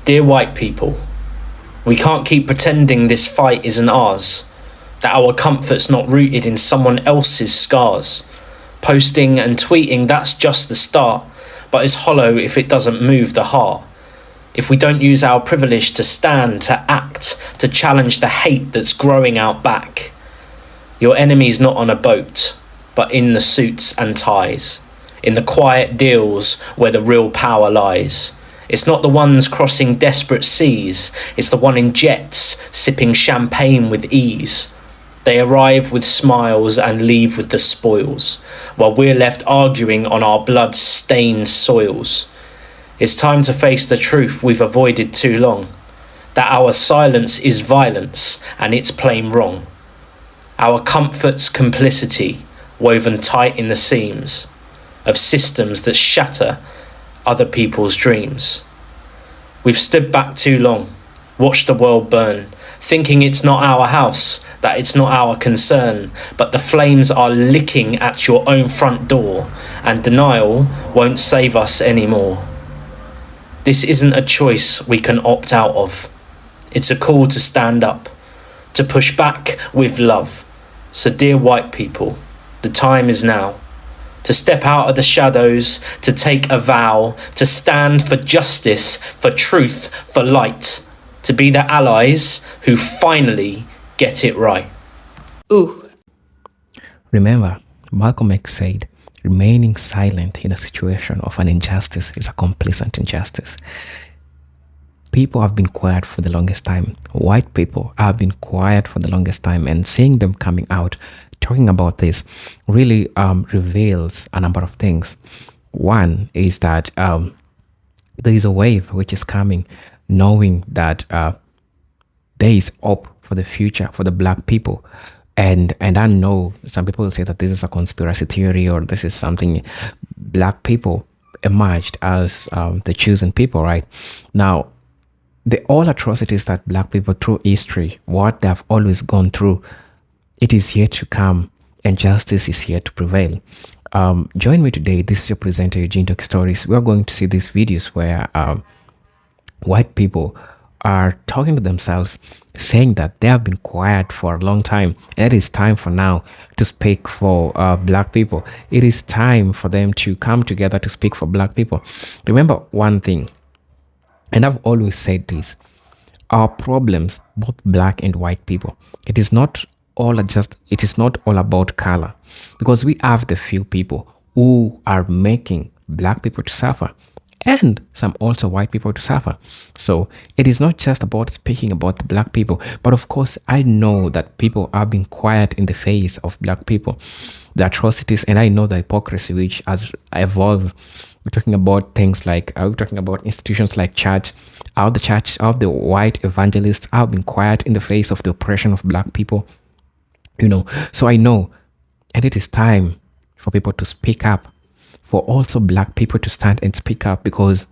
Dear white people, we can't keep pretending this fight isn't ours, that our comfort's not rooted in someone else's scars. Posting and tweeting, that's just the start, but it's hollow if it doesn't move the heart. If we don't use our privilege to stand, to act, to challenge the hate that's growing out back. Your enemy's not on a boat, but in the suits and ties, in the quiet deals where the real power lies. It's not the ones crossing desperate seas, it's the one in jets, sipping champagne with ease. They arrive with smiles and leave with the spoils, while we're left arguing on our blood-stained soils. It's time to face the truth we've avoided too long, that our silence is violence and it's plain wrong. Our comfort's complicity, woven tight in the seams of systems that shatter other people's dreams. We've stood back too long, watched the world burn, thinking it's not our house, that it's not our concern, but the flames are licking at your own front door, and denial won't save us anymore. This isn't a choice we can opt out of. It's a call to stand up, to push back with love. So dear white people, the time is now. To step out of the shadows, to take a vow, to stand for justice, for truth, for light, to be the allies who finally get it right. Ooh. Remember, Malcolm X said, remaining silent in a situation of an injustice is a complacent injustice. People have been quiet for the longest time. White people have been quiet for the longest time, and seeing them coming out talking about this really reveals a number of things. One is that there is a wave which is coming, knowing that there is hope for the future for the black people. And I know some people will say that this is a conspiracy theory, or this is something black people emerged as the chosen people, right? Now, the all atrocities that black people through history, what they have always gone through, it is here to come, and justice is here to prevail. Join me today. This is your presenter, Eugene Talk Stories. We are going to see these videos where white people are talking to themselves, saying that they have been quiet for a long time, and it is time for now to speak for black people. It is time for them to come together to speak for black people. Remember one thing, and I've always said this, our problems, both black and white people, it is not all about color, because we have the few people who are making black people to suffer, and some also white people to suffer. So it is not just about speaking about the black people, but of course I know that people are being quiet in the face of black people, the atrocities, and I know the hypocrisy which has evolved. We're talking about things like we're talking about institutions like church, how the white evangelists have been quiet in the face of the oppression of black people. So I know, and it is time for people to speak up, for also black people to stand and speak up, because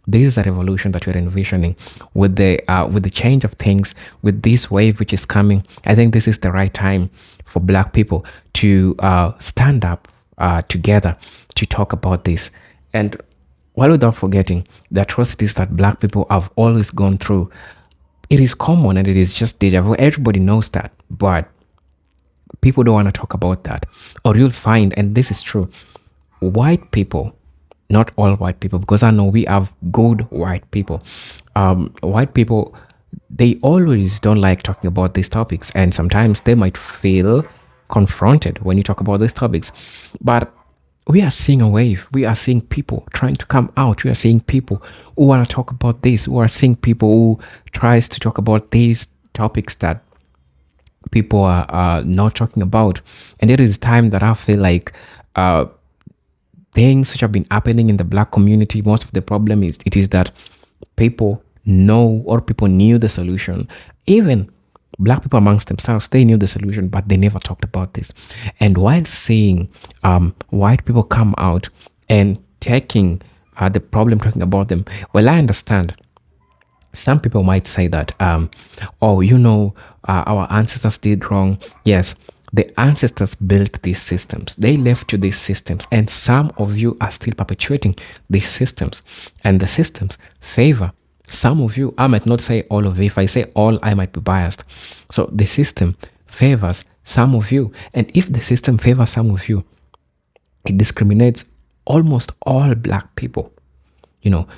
this is a revolution that we're envisioning with the change of things, with this wave which is coming. I think this is the right time for black people to stand up together to talk about this. And while without forgetting the atrocities that black people have always gone through, it is common and it is just deja vu. Everybody knows that, but people don't want to talk about that. Or you'll find, and this is true, white people, not all white people, because I know we have good white people. White people, they always don't like talking about these topics, and sometimes they might feel confronted when you talk about these topics. But we are seeing a wave. We are seeing people trying to come out. We are seeing people who want to talk about this. We are seeing people who tries to talk about these topics that people are not talking about. And it is time that I feel like things which have been happening in the black community, most of the problem is that people know, or people knew the solution. Even black people amongst themselves, they knew the solution, but they never talked about this. And while seeing white people come out and taking the problem, talking about them, well, I understand. Some people might say that, our ancestors did wrong. Yes, the ancestors built these systems. They left you these systems, and some of you are still perpetuating these systems. And the systems favor Some of you, I might not say all of you. If I say all, I might be biased. So the system favors some of you. And if the system favors some of you, it discriminates almost all black people. You know,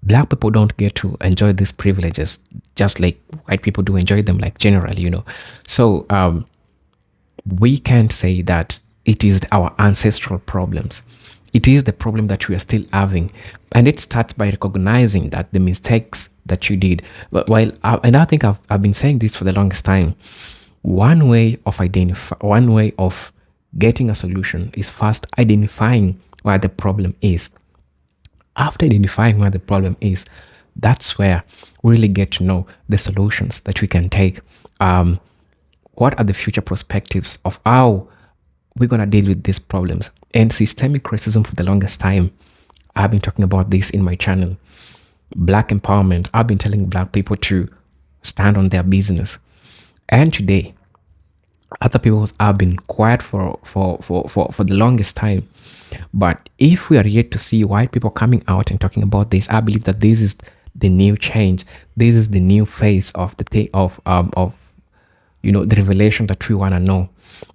black people don't get to enjoy these privileges just like white people do enjoy them, like generally, So we can't say that it is our ancestral problems. It is the problem that we are still having. And it starts by recognizing that the mistakes that you did. But and I think I've been saying this for the longest time. One way of getting a solution is first identifying where the problem is. After identifying where the problem is, that's where we really get to know the solutions that we can take. What are the future perspectives of how we're going to deal with these problems? And systemic racism, for the longest time, I've been talking about this in my channel. Black empowerment, I've been telling black people to stand on their business. And today, other people have been quiet for the longest time. But if we are yet to see white people coming out and talking about this, I believe that this is the new change. This is the new phase of the thing of the revelation that we want to know.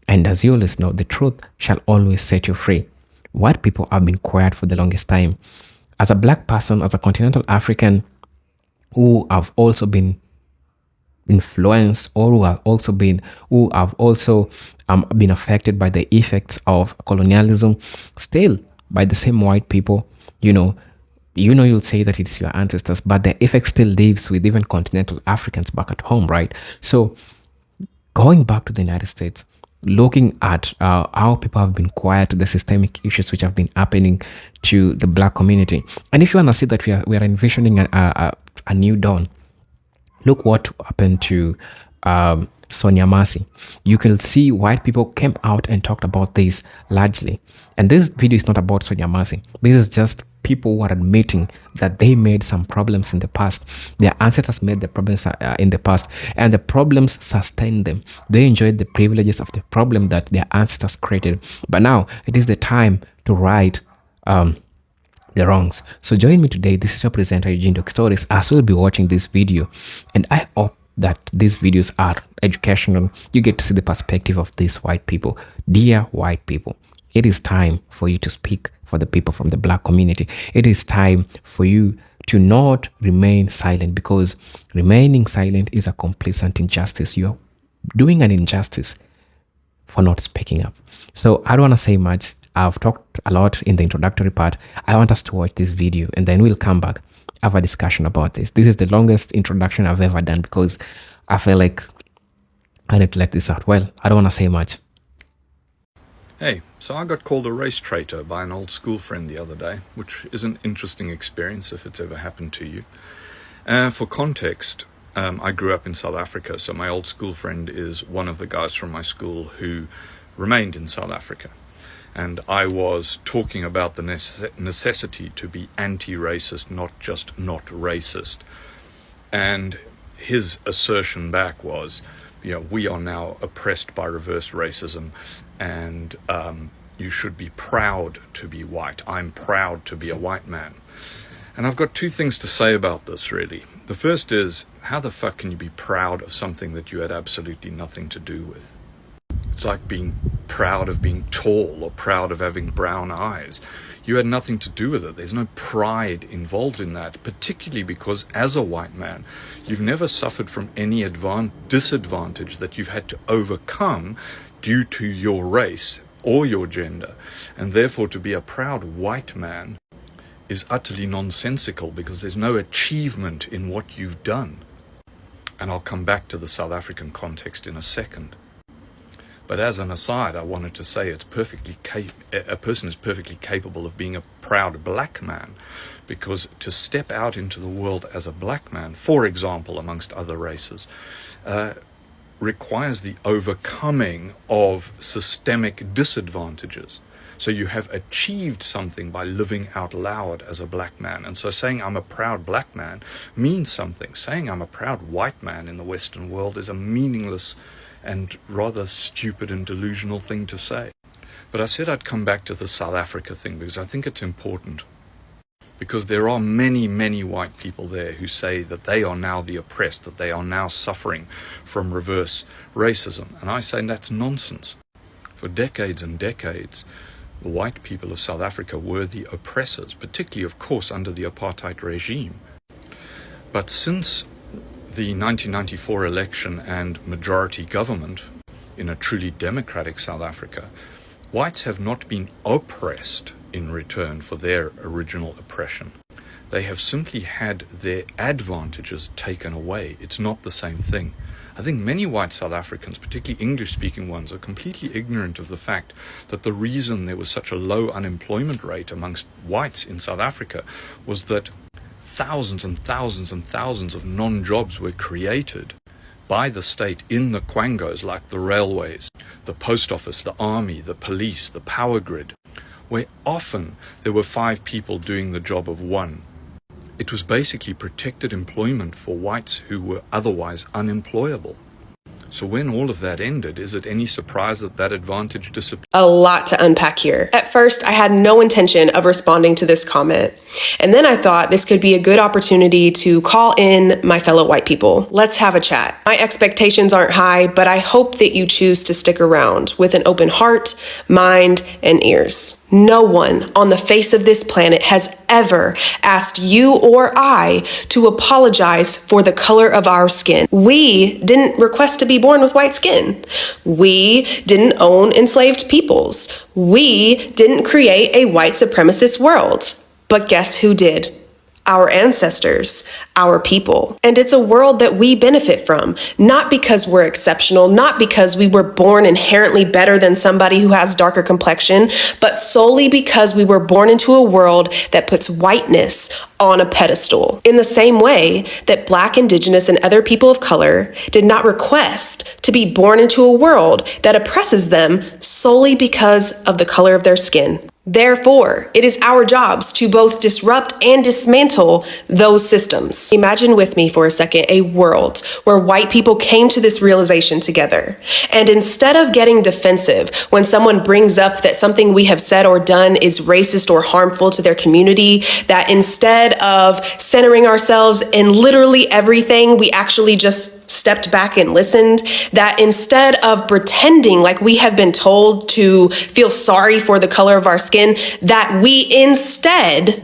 And as you always know, the truth shall always set you free. White people have been quiet for the longest time. As a black person, as a continental African, who have also been influenced, or who have also been affected by the effects of colonialism, still by the same white people, you'll say that it's your ancestors, but the effect still lives with even continental Africans back at home, right? So going back to the United States, looking at how people have been quiet to the systemic issues which have been happening to the black community. And if you want to see that we are envisioning a new dawn, look what happened to Sonia Massey. You can see white people came out and talked about this largely. And this video is not about Sonia Massey. This is just people who are admitting that they made some problems in the past. Their ancestors made the problems in the past, and the problems sustained them. They enjoyed the privileges of the problem that their ancestors created. But now it is the time to right the wrongs. So join me today. This is your presenter Eugene Doc Stories, as we'll be watching this video, and I hope that these videos are educational. You get to see the perspective of these white people. Dear white people, it is time for you to speak for the people from the black community. It is time for you to not remain silent, because remaining silent is a complacent injustice. You're doing an injustice for not speaking up. So I don't want to say much. I've talked a lot in the introductory part. I want us to watch this video, and then we'll come back, have a discussion about this. This is the longest introduction I've ever done, because I feel like I need to let this out. Well, I don't want to say much. Hey, so I got called a race traitor by an old school friend the other day, which is an interesting experience if it's ever happened to you. For context, I grew up in South Africa, so my old school friend is one of the guys from my school who remained in South Africa. And I was talking about the necessity to be anti-racist, not just not racist. And his assertion back was, we are now oppressed by reverse racism, and you should be proud to be white. I'm proud to be a white man. And I've got two things to say about this, really. The first is, how the fuck can you be proud of something that you had absolutely nothing to do with? It's like being proud of being tall or proud of having brown eyes. You had nothing to do with it. There's no pride involved in that, particularly because as a white man, you've never suffered from any disadvantage that you've had to overcome due to your race or your gender. And therefore, to be a proud white man is utterly nonsensical, because there's no achievement in what you've done. And I'll come back to the South African context in a second. But as an aside, I wanted to say a person is perfectly capable of being a proud black man, because to step out into the world as a black man, for example, amongst other races, requires the overcoming of systemic disadvantages. So you have achieved something by living out loud as a black man. And so saying I'm a proud black man means something. Saying I'm a proud white man in the Western world is a meaningless and rather stupid and delusional thing to say. But I said I'd come back to the South Africa thing because I think it's important. because there are many, many white people there who say that they are now the oppressed, that they are now suffering from reverse racism. And I say that's nonsense. For decades and decades, the white people of South Africa were the oppressors, particularly, of course, under the apartheid regime. But since the 1994 election and majority government in a truly democratic South Africa, whites have not been oppressed in return for their original oppression. They have simply had their advantages taken away. It's not the same thing. I think many white South Africans, particularly English-speaking ones, are completely ignorant of the fact that the reason there was such a low unemployment rate amongst whites in South Africa was that thousands and thousands and thousands of non-jobs were created by the state in the quangos, like the railways, the post office, the army, the police, the power grid, where often there were 5 people doing the job of 1. It was basically protected employment for whites who were otherwise unemployable. So when all of that ended, is it any surprise that that advantage disappeared? A lot to unpack here. At first, I had no intention of responding to this comment. And then I thought this could be a good opportunity to call in my fellow white people. Let's have a chat. My expectations aren't high, but I hope that you choose to stick around with an open heart, mind, and ears. No one on the face of this planet has ever asked you or I to apologize for the color of our skin. We didn't request to be born with white skin. We didn't own enslaved peoples. We didn't create a white supremacist world. But guess who did? Our ancestors, our people. And it's a world that we benefit from, not because we're exceptional, not because we were born inherently better than somebody who has darker complexion, but solely because we were born into a world that puts whiteness on a pedestal. In the same way that Black, Indigenous, and other people of color did not request to be born into a world that oppresses them solely because of the color of their skin. Therefore, it is our jobs to both disrupt and dismantle those systems. Imagine with me for a second a world where white people came to this realization together. And instead of getting defensive when someone brings up that something we have said or done is racist or harmful to their community, that instead of centering ourselves in literally everything, we actually just stepped back and listened, that instead of pretending like we have been told to feel sorry for the color of our skin, that we instead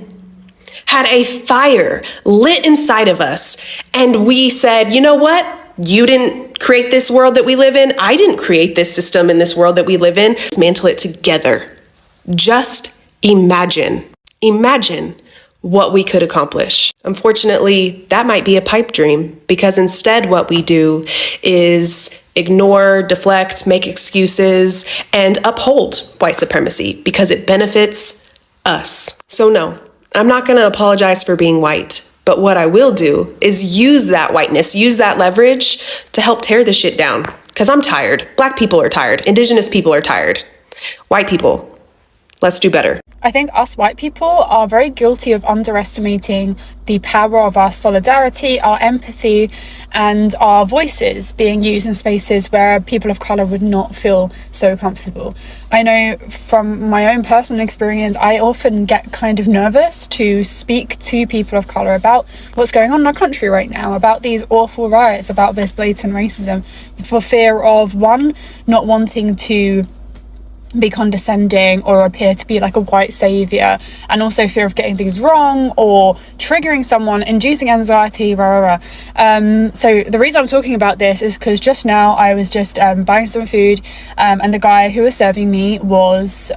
had a fire lit inside of us. And we said, you know what? You didn't create this world that we live in. I didn't create this system in this world that we live in. Dismantle it together. Just imagine what we could accomplish. Unfortunately, that might be a pipe dream, because instead what we do is ignore, deflect, make excuses, and uphold white supremacy because it benefits us. So no, I'm not gonna apologize for being white, but what I will do is use that whiteness, use that leverage to help tear this shit down, because I'm tired. Black people are tired. Indigenous people are tired. White people, let's do better. I think us white people are very guilty of underestimating the power of our solidarity, our empathy, and our voices being used in spaces where people of colour would not feel so comfortable. I know from my own personal experience, I often get kind of nervous to speak to people of colour about what's going on in our country right now, about these awful riots, about this blatant racism, for fear of, one, not wanting to be condescending or appear to be like a white savior, and also fear of getting things wrong or triggering someone, inducing anxiety, So the reason I'm talking about this is because just now I was just buying some food, and the guy who was serving me was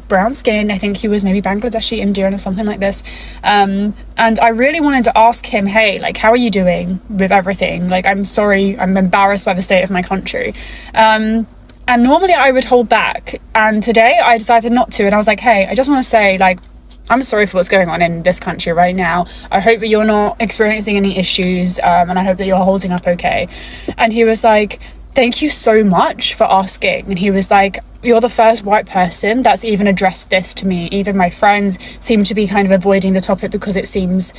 brown skin. I think he was maybe Bangladeshi, Indian, or something like this. And I really wanted to ask him, hey, like, how are you doing with everything? Like, I'm sorry, I'm embarrassed by the state of my country. And normally I would hold back, and today I decided not to, and I was like, hey, I just want to say, like, I'm sorry for what's going on in this country right now. I hope that you're not experiencing any issues, and I hope that you're holding up okay. And he was like, thank you so much for asking. And he was like, you're the first white person that's even addressed this to me. Even my friends seem to be kind of avoiding the topic because it seems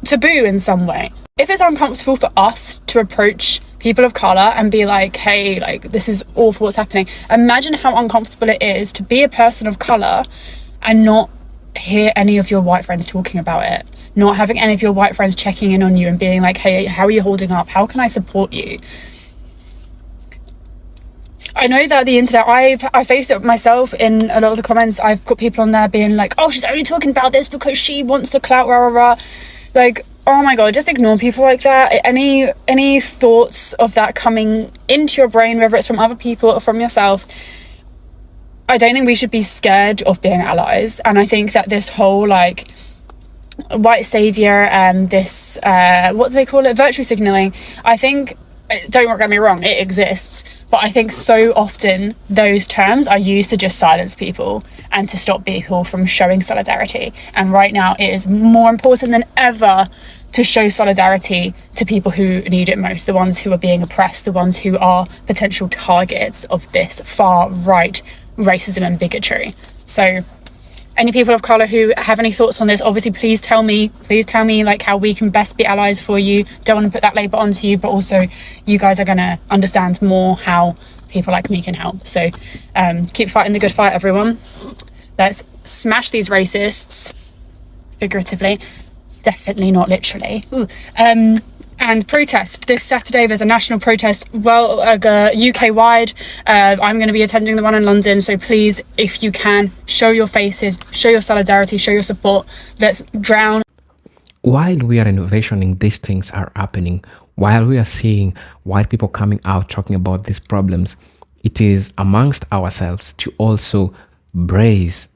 taboo in some way. If it's uncomfortable for us to approach people of colour and be like, hey, like, this is awful what's happening, imagine how uncomfortable it is to be a person of colour and not hear any of your white friends talking about it, not having any of your white friends checking in on you and being like, hey, how are you holding up? How can I support you? I know that the internet, I faced it myself in a lot of the comments. I've got people on there being like, oh, she's only talking about this because she wants the clout, rah, rah, rah. Like, oh my God, just ignore people like that. Any thoughts of that coming into your brain, whether it's from other people or from yourself, I don't think we should be scared of being allies. And I think that this whole like white savior and this, what do they call it? Virtue signaling. I think, don't get me wrong, it exists. But I think so often those terms are used to just silence people and to stop people from showing solidarity. And right now it is more important than ever to show solidarity to people who need it most, the ones who are being oppressed, the ones who are potential targets of this far right racism and bigotry. So any people of colour who have any thoughts on this, obviously please tell me like how we can best be allies for you. Don't want to put that label onto you, but also you guys are going to understand more how people like me can help. So keep fighting the good fight, everyone. Let's smash these racists, figuratively, definitely not literally. And protest. This Saturday there's a national protest, UK-wide. I'm going to be attending the one in London, so please, if you can, show your faces, show your solidarity, show your support. Let's drown. While we are envisioning these things are happening, while we are seeing white people coming out talking about these problems, it is amongst ourselves to also brace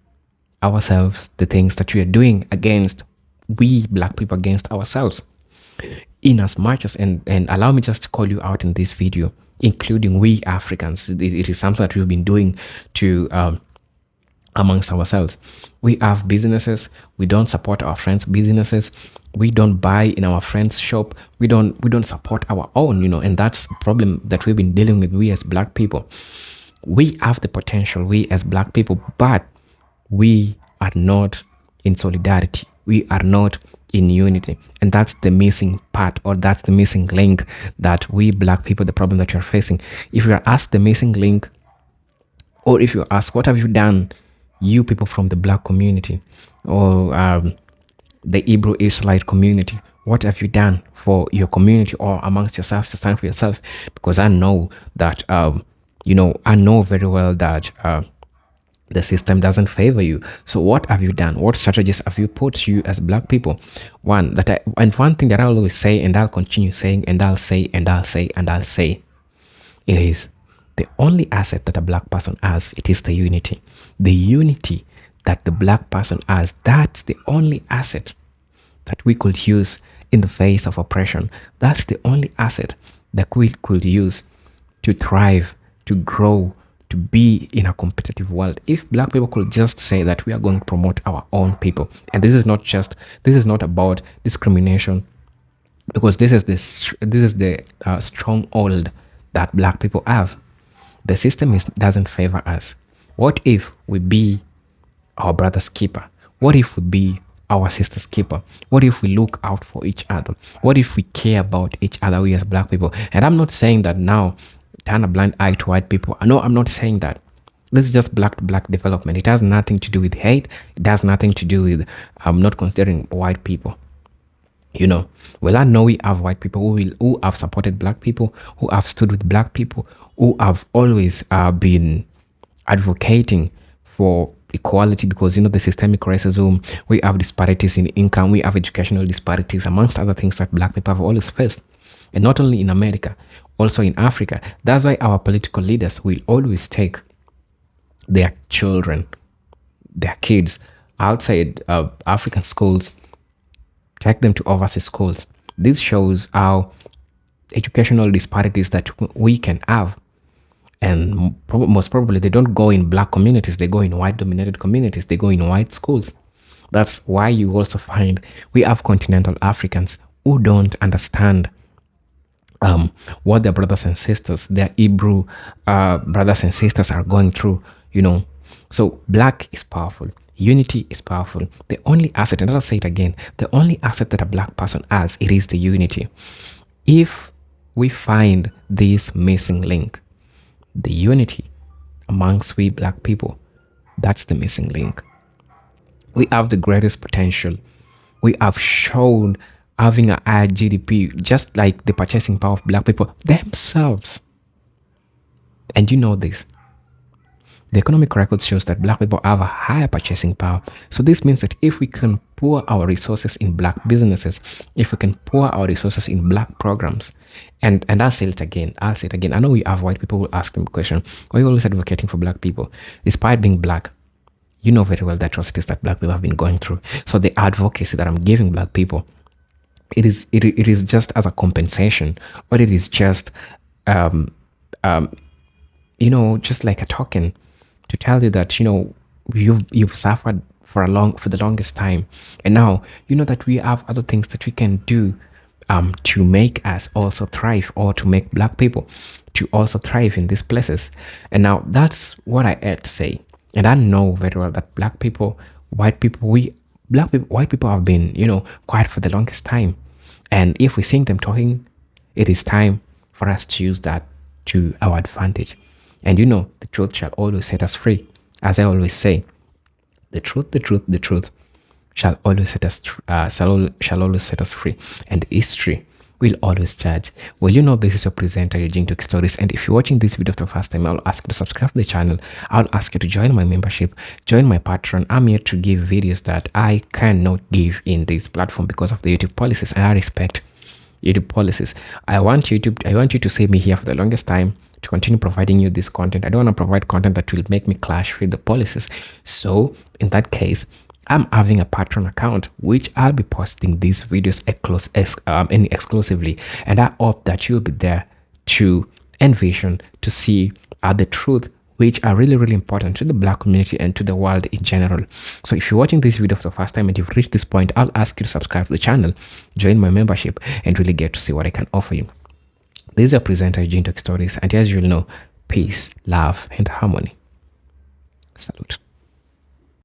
ourselves the things that we are doing against we black people, against ourselves. In as much as, and allow me just to call you out in this video, including we Africans, it is something that we've been doing to amongst ourselves. We have businesses, we don't support our friends' businesses, we don't buy in our friends' shop, we don't support our own, and that's a problem that we've been dealing with, we as black people. We have the potential, we as black people, but we are not in solidarity, we are not in unity, and that's the missing part, or that's the missing link that we black people, the problem that you're facing. If you're asked the missing link, or if you ask what have you done, you people from the black community or the Hebrew Israelite community, what have you done for your community or amongst yourselves to stand for yourself? Because I know that I know very well that the system doesn't favor you. So what have you done? What strategies have you put you as black people? One thing that I'll always say, and I'll continue saying, and I'll say, and I'll say, and I'll say, it is the only asset that a black person has. It is the unity. The unity that the black person has, that's the only asset that we could use in the face of oppression. That's the only asset that we could use to thrive, to grow, to be in a competitive world. If black people could just say that we are going to promote our own people, and this is not about discrimination, because this is the stronghold that black people have. The system doesn't favor us. What if we be our brother's keeper? What if we be our sister's keeper? What if we look out for each other? What if we care about each other, we as black people? And I'm not saying that now turn a blind eye to white people. No, I'm not saying that. This is just black to black development. It has nothing to do with hate. It has nothing to do with not considering white people. Well, I know we have white people who have supported black people, who have stood with black people, who have always been advocating for equality, because the systemic racism, we have disparities in income, we have educational disparities, amongst other things that black people have always faced. And not only in America, also in Africa. That's why our political leaders will always take their children, their kids outside African schools, take them to overseas schools. This shows how educational disparities that we can have. And most probably they don't go in black communities, they go in white dominated communities, they go in white schools. That's why you also find we have continental Africans who don't understand what their brothers and sisters, their Hebrew brothers and sisters are going through, So black is powerful. Unity is powerful. The only asset, and I'll say it again, the only asset that a black person has, it is the unity. If we find this missing link, the unity amongst we black people, that's the missing link. We have the greatest potential. We have shown having a higher GDP, just like the purchasing power of black people themselves. And you know this. The economic record shows that black people have a higher purchasing power. So this means that if we can pour our resources in black businesses, if we can pour our resources in black programs, and I'll say it again. I know we have white people who ask them the question, why are you always advocating for black people? Despite being black, you know very well the atrocities that black people have been going through. So the advocacy that I'm giving black people, it is just as a compensation, or it is just just like a token to tell you that you've suffered for the longest time, and now you know that we have other things that we can do to make us also thrive, or to make black people to also thrive in these places. And now that's what I had to say. And I know very well that white people have been quiet for the longest time. And if we see them talking, it is time for us to use that to our advantage. And the truth shall always set us free. As I always say, the truth shall always set us shall always set us free. And history will always judge. Well, this is your presenter, Eugene Took Stories. And if you're watching this video for the first time, I'll ask you to subscribe to the channel. I'll ask you to join my membership, join my Patreon. I'm here to give videos that I cannot give in this platform because of the YouTube policies, and I respect YouTube policies. I want you to save me here for the longest time, to continue providing you this content. I don't want to provide content that will make me clash with the policies. So in that case, I'm having a Patreon account which I'll be posting these videos exclusively, and I hope that you'll be there to envision, to see the truth, which are really, really important to the black community and to the world in general. So if you're watching this video for the first time and you've reached this point, I'll ask you to subscribe to the channel, join my membership, and really get to see what I can offer you. This is your presenter, Eugene Took Stories, and as you'll know, peace, love, and harmony.